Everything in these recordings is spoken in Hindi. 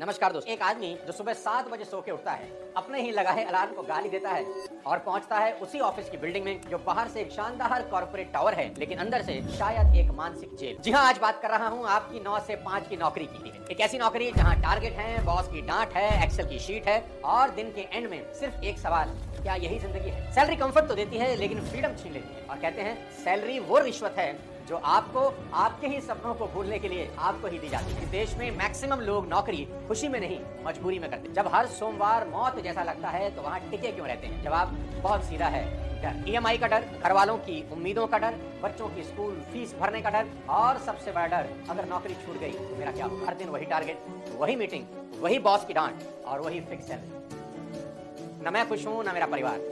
नमस्कार दोस्तों। एक आदमी जो सुबह 7 बजे सो के उठता है, अपने ही लगाए अलार्म को गाली देता है और पहुंचता है उसी ऑफिस की बिल्डिंग में जो बाहर से एक शानदार कॉर्पोरेट टावर है, लेकिन अंदर से शायद एक मानसिक जेल। जी हाँ, आज बात कर रहा हूँ आपकी 9 से 5 की नौकरी की। एक ऐसी नौकरी जहाँ टारगेट है, बॉस की डांट है, एक्सेल की शीट है और दिन के एंड में सिर्फ एक सवाल, क्या यही जिंदगी है? सैलरी कंफर्ट तो देती है लेकिन फ्रीडम छीन लेती है और कहते हैं सैलरी वो रिश्वत है जो आपको आपके ही सपनों को भूलने के लिए आपको ही दी जाती है। इस देश में मैक्सिमम लोग नौकरी खुशी में नहीं मजबूरी में करते। जब हर सोमवार मौत जैसा लगता है तो वहाँ टिके क्यों रहते हैं? जवाब बहुत सीधा है, डर। ईएमआई का डर, घर वालों की उम्मीदों का डर, बच्चों की स्कूल फीस भरने का डर और सबसे बड़ा डर, अगर नौकरी छूट गई तो मेरा क्या होगा? हर दिन वही टारगेट, वही मीटिंग, वही बॉस की डांट और वही फिक्स सैलरी। न मैं खुश हूँ न मेरा परिवार।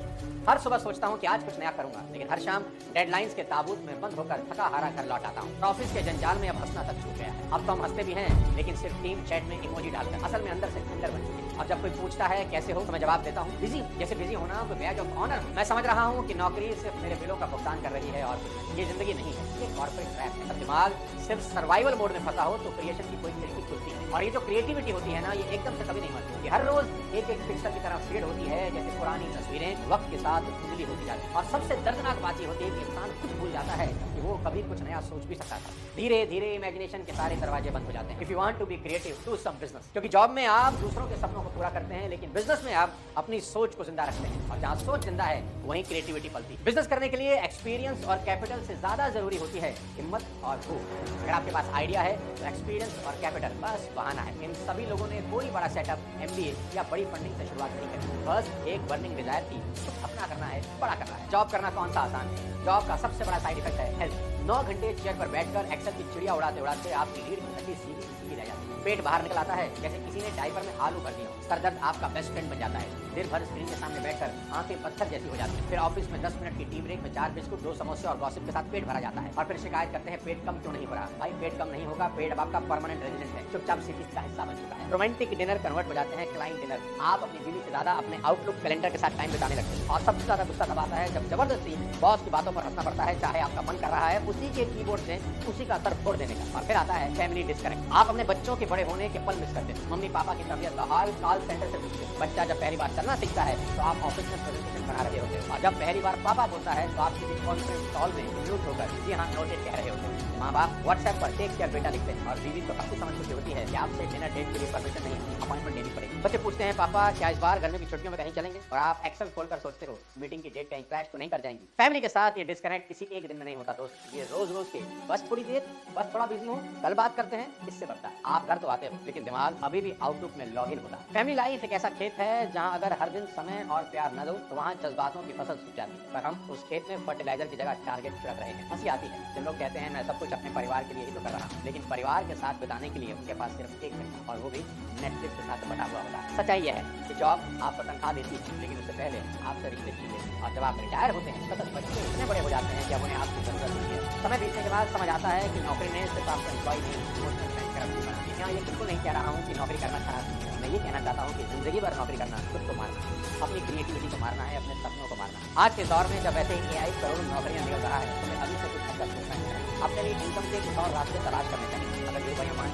हर सुबह सोचता हूँ कि आज कुछ नया करूंगा, लेकिन हर शाम डेडलाइंस के ताबूत में बंद होकर थका हारा घर लौट आता हूँ। ऑफिस के जंजाल में अब हंसना तक छूट गया है। अब तो हम हंसते भी हैं लेकिन सिर्फ टीम चैट में इमोजी डालकर, असल में अंदर से खंडर बन चुके हैं। और जब कोई पूछता है कैसे हो तो मैं जवाब देता हूँ बिजी। जैसे बिजी होना कोई बैज ऑफ ऑनर। मैं समझ रहा हूँ कि नौकरी सिर्फ मेरे बिलों का भुगतान कर रही है और ये जिंदगी नहीं है, ये कॉर्पोरेट ट्रैप है। जब दिमाग सिर्फ सर्वाइवल मोड में फंसा हो तो क्रिएशन की कोई खिड़की खुलती है। और ये जो क्रिएटिविटी होती है ना, ये एकदम से कभी नहीं मरती। ये हर रोज एक एक पिक्सल की तरह फेड होती है, जैसे पुरानी तस्वीरें वक्त के साथ धुंधली होती जाती है। और सबसे दर्दनाक बात ये होती है कि इंसान खुद भूल जाता है कि वो कभी कुछ नया सोच भी सकता था। धीरे धीरे इमेजिनेशन के सारे दरवाजे बंद हो जाते हैं। If you want to be creative, do some business. क्योंकि जॉब में आप दूसरों के सपनों को पूरा करते हैं, लेकिन बिजनेस में आप अपनी सोच को जिंदा रखते हैं। और जहाँ सोच जिंदा है वहीं क्रिएटिविटी पलती है। बिजनेस करने के लिए एक्सपीरियंस और कैपिटल से ज्यादा जरूरी होती है हिम्मत और भूख। अगर आपके पास आइडिया है तो एक्सपीरियंस और कैपिटल बस बहाना है। इन सभी लोगों ने कोई बड़ा सेटअप, MBA या बड़ी फंडिंग से शुरुआत नहीं करी। बस एक बर्निंग डिजायर थी, कुछ अपना करना है, बड़ा करना है। जॉब करना कौन सा आसान है? जॉब का सबसे बड़ा साइड इफेक्ट है हेल्थ। 9 घंटे चेयर पर बैठकर एक्सेल की चिड़िया उड़ाते उड़ाते आपकी रीढ़ की हड्डी सीधी रह जाती है। पेट बाहर निकल आता है जैसे किसी ने डायपर में आलू भर दिया। सर दर्द आपका बेस्ट फ्रेंड बन जाता है। दिन भर स्क्रीन के सामने बैठकर आंखें पत्थर जैसी हो जाती है। फिर ऑफिस में 10 मिनट की टी ब्रेक में 4 बिस्कुट, 2 समोसे और गॉसिप के साथ पेट भरा जाता है। और फिर शिकायत करते हैं पेट कम क्यों नहीं हो रहा? भाई पेट कम नहीं होगा, पेट अब आपका परमानेंट रेजिडेंट है, चुपचाप सिटी का हिस्सा बन चुका है। रोमांटिक डिनर कन्वर्ट हो जाते हैं क्लाइंट डिनर। आप अपनी बीवी से ज्यादा अपने आउटलुक कैलेंडर के साथ टाइम बिताने लगते हैं। और सबसे ज्यादा गुस्सा तब आता है जब जबरदस्ती बॉस की बातों पर हंसना पड़ता है, चाहे आपका मन कर रहा है उसी के कीबोर्ड से उसी का सर फोड़ देने का। और फिर आता है फैमिली डिस्कनेक्ट। आप अपने बच्चों के बड़े होने के पल मिस करते हैं। मम्मी पापा की तबीयत का हाल कॉल सेंटर से पूछते हैं। बच्चा जब पहली बार चलना सीखता है तो आप ऑफिस में प्रेजेंटेशन बना रहे होते हैं। और जब पहली बार पापा बोलता है तो आप किसी कॉन्फ्रेंस कॉल में म्यूट होकर जी हाँ नोटेड कह रहे होते हैं। माँ बाप व्हाट्सएप पर टेक केयर बेटा लिखते हैं। और बीवी को काफी समझ चुकी होती है कि आपसे डिनर डेट के लिए परमिशन नहीं, अपॉइंटमेंट लेनी पड़ेगी। बच्चे पूछते हैं पापा क्या इस बार गर्मियों की छुट्टियों में कहीं चलेंगे? और आप एक्सेल खोलकर सोचते हो मीटिंग की डेट कहीं क्रैश तो नहीं कर जाएंगी। फैमिली के साथ ये डिस्कनेक्ट किसी एक दिन में नहीं होता दोस्त, ये रोज रोज के बस थोड़ी देर, बस थोड़ा बिजी हूँ, कल बात करते हैं, इससे बढ़ता है। आप घर तो आते हो लेकिन दिमाग अभी भी आउटलुक में लॉग इन होता है। फैमिली लाइफ एक ऐसा खेत है जहाँ अगर हर दिन समय और प्यार न दो तो वहाँ जज्बातों की फसल सूख जाती है। पर हम उस खेत में फर्टिलाइजर की जगह टारगेट छिड़क रहे हैं। हंसी आती है जब लोग कहते हैं मैं सब कुछ अपने परिवार के लिए ही तो कर रहा हूँ, लेकिन परिवार के साथ बिताने के लिए उनके पास सिर्फ 1 मिनट, और वो भी नेटफ्लिक्स के साथ बटा हुआ होता है। सच्चाई यह है कि जॉब आपको तनख्वाह देती है लेकिन उससे पहले आपसे रिश्ते छीन लेती है। और जब आप रिटायर होते हैं तो बच्चे इतने बड़े हो जाते हैं कि अब उन्हें आपकी जरूरत नहीं है। समय बीतने के बाद समझ आता है कि नौकरी ने सिर्फ आपका एम्प्लॉय नहीं, इमोशनल फ्रेंड का भी बना दिया। यहाँ ये बिल्कुल नहीं कह रहा हूँ कि नौकरी करना खराब है। मैं ये कहना चाहता हूँ कि जिंदगी भर नौकरी करना, खुद को मारना, अपनी क्रिएटिविटी को मारना है, अपने सपनों को मारना। आज के दौर में जब ऐसे AI करोड़ों नौकरियां निकल रहा है तो मैं अभी से कुछ हद तक सोचना है। अपने लिए इनकम के कुछ और रास्ते तलाश करने चाहिए। अगर ये भाई मान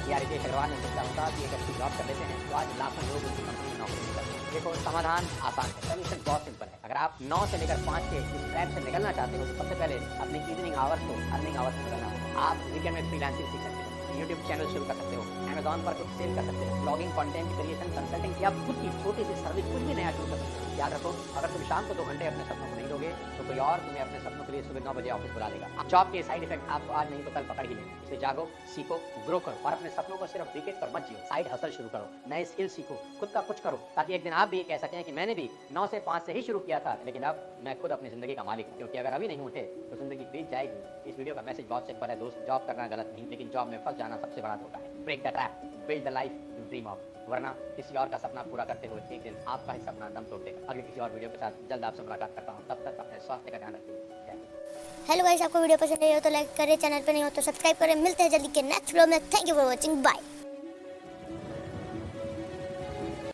या रितेश अग्रवाल ने सोचा होता कि एक अच्छी जॉब कर लेते हैं तो आज लाखों लोग उनकी कंपनी में नौकरी नहीं करते। देखो समाधान आसान है, सोल्यूशन बहुत सिंपल है। अगर आप 9 से लेकर 5 के इस ट्रैप से निकलना चाहते हो तो सबसे पहले अपने इवनिंग आवर्स को अर्निंग आवर्स में बदलना होगा। आप वीकेंड में फ्रीलांसिंग सीख सकते हो, यूट्यूब चैनल शुरू कर सकते हो, अमेज़न पर कुछ सेल कर सकते हो, ब्लॉगिंग, कंटेंट क्रिएशन, कंसल्टिंग या खुद की छोटी सी सर्विस कुछ भी नया शुरू कर सकते हो। याद रखो, अगर तुम शाम को 2 घंटे अपने सपनों को नहीं दोगे तो कोई और तुम्हें अपने सपनों के लिए सुबह 9 बजे ऑफिस बुला लेगा। जॉब के साइड इफेक्ट आपको आज नहीं तो कल पकड़ ही लेंगे। इसे जागो, सीखो, ग्रो करो और अपने सपनों को सिर्फ वीकेंड पर मत जियो। साइड हसल शुरू करो, नए स्किल सीखो, खुद का कुछ करो, ताकि एक दिन आप भी ये कह सकें कि मैंने भी 9 से 5 से ही शुरू किया था, लेकिन अब मैं खुद अपनी जिंदगी का मालिक हूँ। क्योंकि अगर अभी नहीं उठे तो जिंदगी बीत जाएगी। इस वीडियो का मैसेज बहुत सिंपल है दोस्त, जॉब करना गलत नहीं, लेकिन जॉब में फंस जाना सबसे बड़ा धोखा है। Break the trap, build the life you dream of, वरना किसी और का सपना पूरा करते हुए एक दिन आपका ही सपना दम तोड़ देगा। अगले किसी और वीडियो के साथ जल्द आपसे मुलाकात करता हूँ, तब तक अपने स्वास्थ्य का ध्यान रखिए। हेलो गाइस, आपको वीडियो पसंद आई हो तो लाइक करें, चैनल पर नहीं हो तो सब्सक्राइब करें। मिलते हैं जल्दी के नेक्स्ट वीडियो में। Thank you for watching, bye.